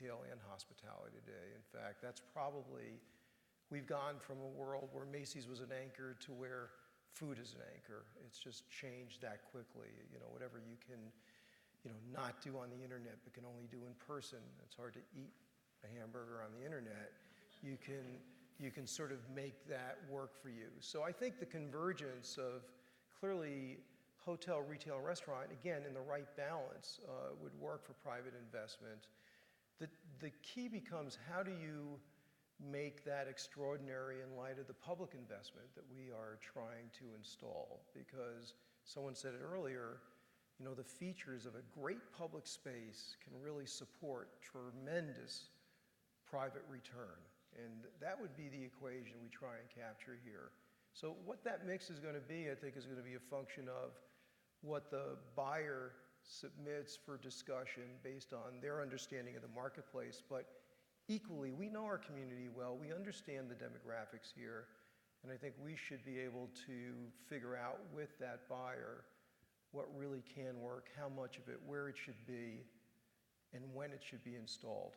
retail and hospitality today. In fact, that's probably, we've gone from a world where Macy's was an anchor to where food is an anchor. It's just changed that quickly. You know, whatever you can, you know, not do on the internet but can only do in person. It's hard to eat a hamburger on the internet. You can sort of make that work for you. So I think the convergence of clearly hotel, retail, restaurant, again, in the right balance, would work for private investment. The key becomes, how do you make that extraordinary in light of the public investment that we are trying to install? Because someone said it earlier, you know, the features of a great public space can really support tremendous private return. And that would be the equation we try and capture here. So what that mix is going to be, I think, is going to be a function of what the buyer submits for discussion based on their understanding of the marketplace. But equally, we know our community well. We understand the demographics here. And I think we should be able to figure out with that buyer what really can work, how much of it, where it should be, and when it should be installed.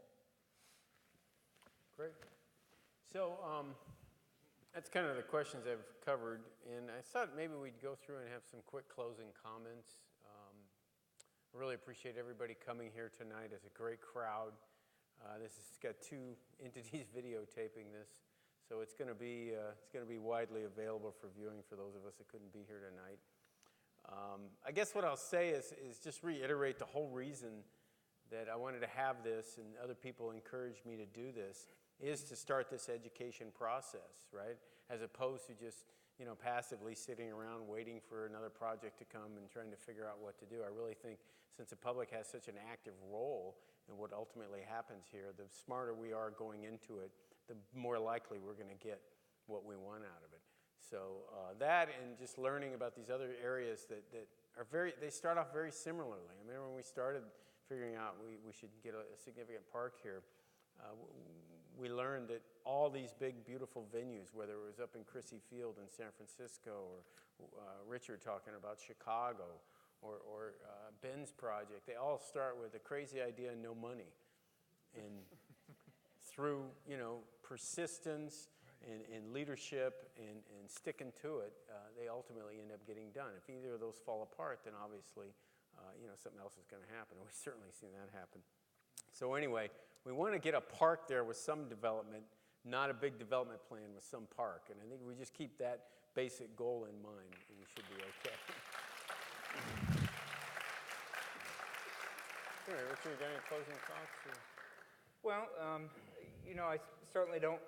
Great. So that's kind of the questions I've covered, and I thought maybe we'd go through and have some quick closing comments. I really appreciate everybody coming here tonight. It's a great crowd. This has got two entities videotaping this, so it's going to be widely available for viewing for those of us that couldn't be here tonight. I guess what I'll say is just reiterate the whole reason that I wanted to have this, and other people encouraged me to do this, is to start this education process, right? As opposed to just, you know, passively sitting around waiting for another project to come and trying to figure out what to do. I really think since the public has such an active role in what ultimately happens here, the smarter we are going into it, the more likely we're going to get what we want out of it. So that, and just learning about these other areas that are they start off very similarly. I remember when we started figuring out we should get a significant park here, we learned that all these big, beautiful venues, whether it was up in Crissy Field in San Francisco, or Richard talking about Chicago, or Ben's project, they all start with a crazy idea and no money. And through, you know, persistence and leadership and sticking to it, they ultimately end up getting done. If either of those fall apart, then obviously, you know, something else is going to happen. And we've certainly seen that happen. So anyway, we want to get a park there with some development, not a big development plan with some park. And I think we just keep that basic goal in mind, and we should be okay. All right, Richard, you got any closing thoughts? Or? Well, you know, I certainly don't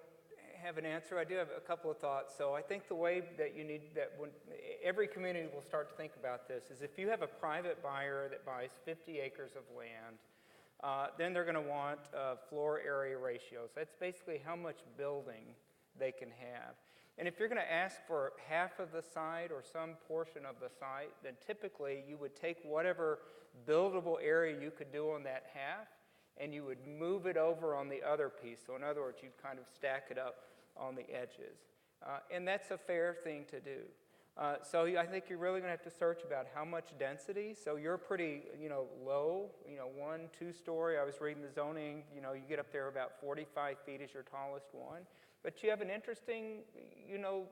have an answer. I do have a couple of thoughts. So I think the way that you need, that when every community will start to think about this, is if you have a private buyer that buys 50 acres of land, then they're going to want floor area ratios. That's basically how much building they can have. And if you're going to ask for half of the site or some portion of the site, then typically you would take whatever buildable area you could do on that half, and you would move it over on the other piece. So in other words, you'd kind of stack it up on the edges. And that's a fair thing to do. So I think you're really going to have to search about how much density. So you're pretty, you know, low, you know, 1, 2-story. I was reading the zoning, you know, you get up there about 45 feet is your tallest one. But you have an interesting, you know,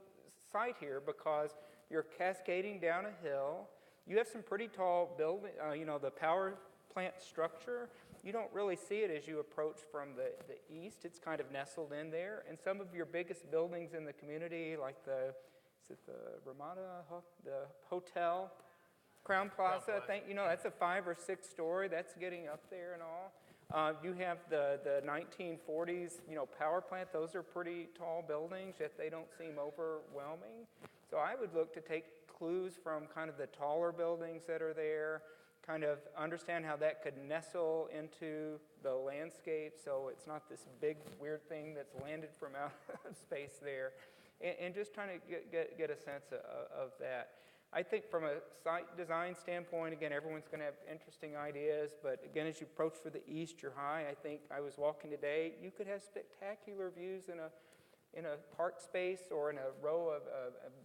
site here because you're cascading down a hill. You have some pretty tall building, you know, the power plant structure. You don't really see it as you approach from the east. It's kind of nestled in there. And some of your biggest buildings in the community, like the Ramada, the hotel, Crown Plaza, I think, you know, that's a 5 or 6 story. That's getting up there and all. You have the 1940s, you know, power plant. Those are pretty tall buildings, yet they don't seem overwhelming. So I would look to take clues from kind of the taller buildings that are there, kind of understand how that could nestle into the landscape so it's not this big weird thing that's landed from out of space there, and just trying to get a sense of that. I think from a site design standpoint, again, everyone's going to have interesting ideas, but again, as you approach for the east, you're high. I think I was walking today, you could have spectacular views in a park space or in a row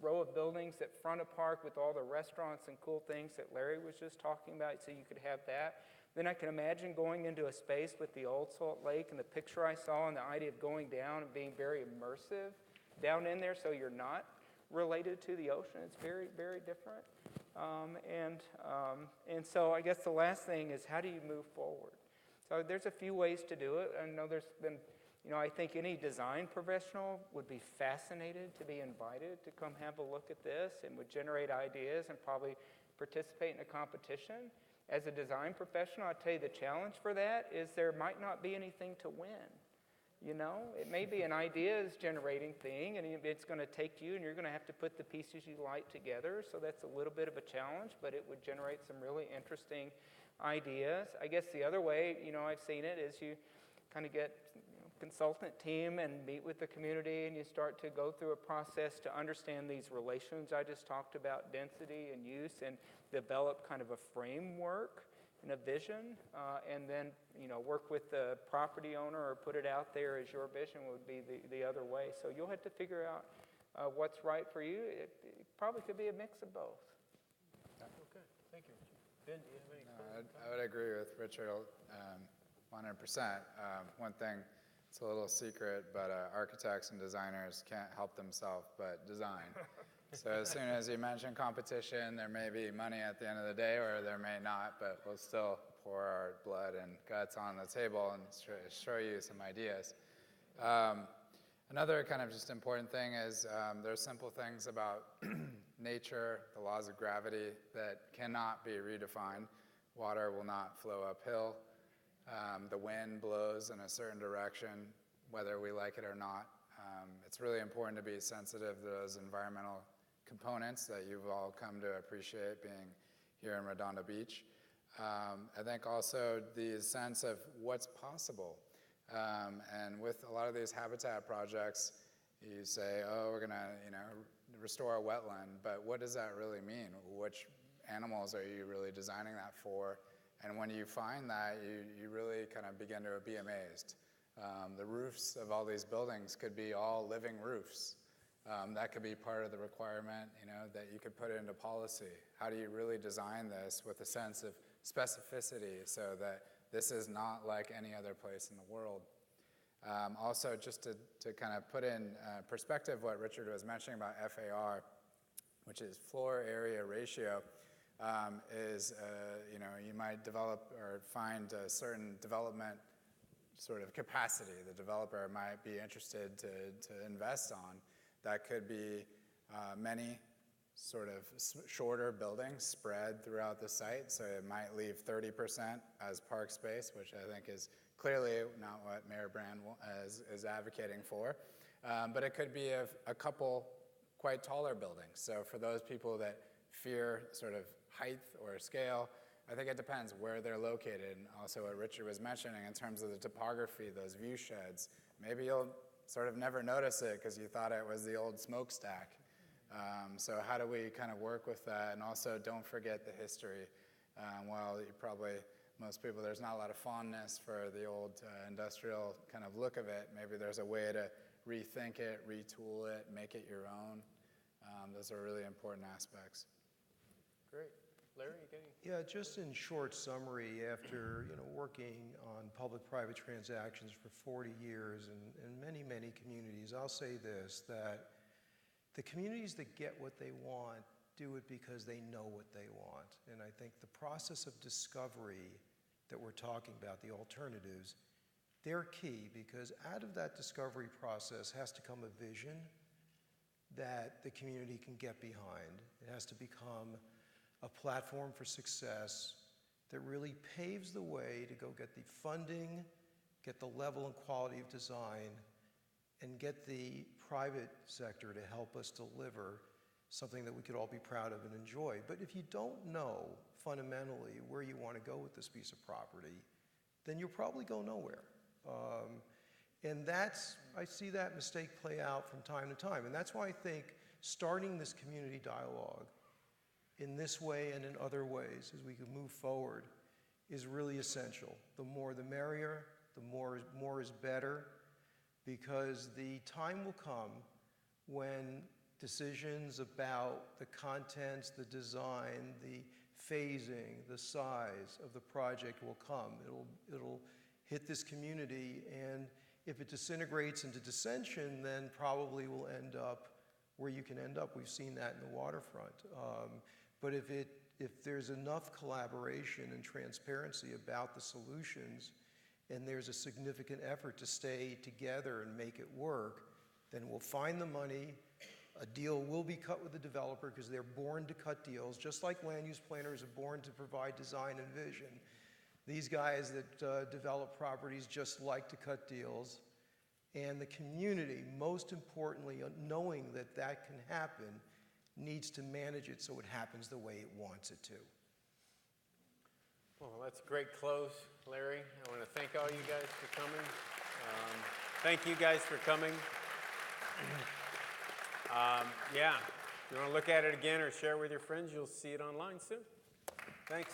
of buildings that front a park with all the restaurants and cool things that Larry was just talking about, so you could have that. Then I can imagine going into a space with the old Salt Lake and the picture I saw and the idea of going down and being very immersive down in there so you're not related to the ocean. It's very, very different. And so I guess the last thing is, how do you move forward? So there's a few ways to do it. I know there's been, I think any design professional would be fascinated to be invited to come have a look at this and would generate ideas and probably participate in a competition. As a design professional, I'll tell you the challenge for that is there might not be anything to win. It may be an ideas generating thing, and it's going to take you, and you're going to have to put the pieces you like together. So that's a little bit of a challenge, but it would generate some really interesting ideas. I guess the other way, I've seen it is you kind of get consultant team and meet with the community, and you start to go through a process to understand these relations I just talked about, density and use, and develop kind of a framework and a vision, and then work with the property owner or put it out there as your vision would be the other way. So you'll have to figure out what's right for you. It probably could be a mix of both. Okay, thank you. Ben, do you have any comments? I would agree with Richard 100%. One thing, it's a little secret, but architects and designers can't help themselves but design. So as soon as you mention competition, there may be money at the end of the day, or there may not, but we'll still pour our blood and guts on the table and show you some ideas. Another kind of just important thing is there's simple things about nature, the laws of gravity that cannot be redefined. Water will not flow uphill. The wind blows in a certain direction, whether we like it or not. It's really important to be sensitive to those environmental components that you've all come to appreciate being here in Redondo Beach. I think also the sense of what's possible. And with a lot of these habitat projects, you say, oh, we're going to restore a wetland, but what does that really mean? Which animals are you really designing that for? And when you find that, you really kind of begin to be amazed. The roofs of all these buildings could be all living roofs. That could be part of the requirement, that you could put into policy. How do you really design this with a sense of specificity so that this is not like any other place in the world? Also, just to kind of put in perspective what Richard was mentioning about FAR, which is floor area ratio, is, you might develop or find a certain development sort of capacity the developer might be interested to invest on. That could be many sort of shorter buildings spread throughout the site. So it might leave 30% as park space, which I think is clearly not what Mayor Brand is advocating for. But it could be a couple quite taller buildings. So for those people that fear sort of height or scale, I think it depends where they're located. And also what Richard was mentioning in terms of the topography, those view sheds, maybe you'll sort of never notice it because you thought it was the old smokestack. So how do we kind of work with that? And also don't forget the history. While most people, there's not a lot of fondness for the old industrial kind of look of it, maybe there's a way to rethink it, retool it, make it your own. Those are really important aspects. Great. Larry, you getting? Yeah, just in short summary, after working on public-private transactions for 40 years in many, many communities, I'll say this, that the communities that get what they want do it because they know what they want. And I think the process of discovery that we're talking about, the alternatives, they're key, because out of that discovery process has to come a vision that the community can get behind. It has to become a platform for success that really paves the way to go get the funding, get the level and quality of design, and get the private sector to help us deliver something that we could all be proud of and enjoy. But if you don't know fundamentally where you want to go with this piece of property, then you'll probably go nowhere. And I see that mistake play out from time to time. And that's why I think starting this community dialogue in this way and in other ways as we can move forward is really essential. The more the merrier, the more is better, because the time will come when decisions about the contents, the design, the phasing, the size of the project will come. It'll hit this community, and if it disintegrates into dissension, then probably we'll end up where you can end up. We've seen that in the waterfront. But if there's enough collaboration and transparency about the solutions, and there's a significant effort to stay together and make it work, then we'll find the money. A deal will be cut with the developer because they're born to cut deals, just like land use planners are born to provide design and vision. These guys that develop properties just like to cut deals. And the community, most importantly, knowing that that can happen, needs to manage it so it happens the way it wants it to. Well, that's a great close, Larry. I want to thank all you guys for coming. Thank you guys for coming. Yeah, if you want to look at it again or share it with your friends, you'll see it online soon. Thanks.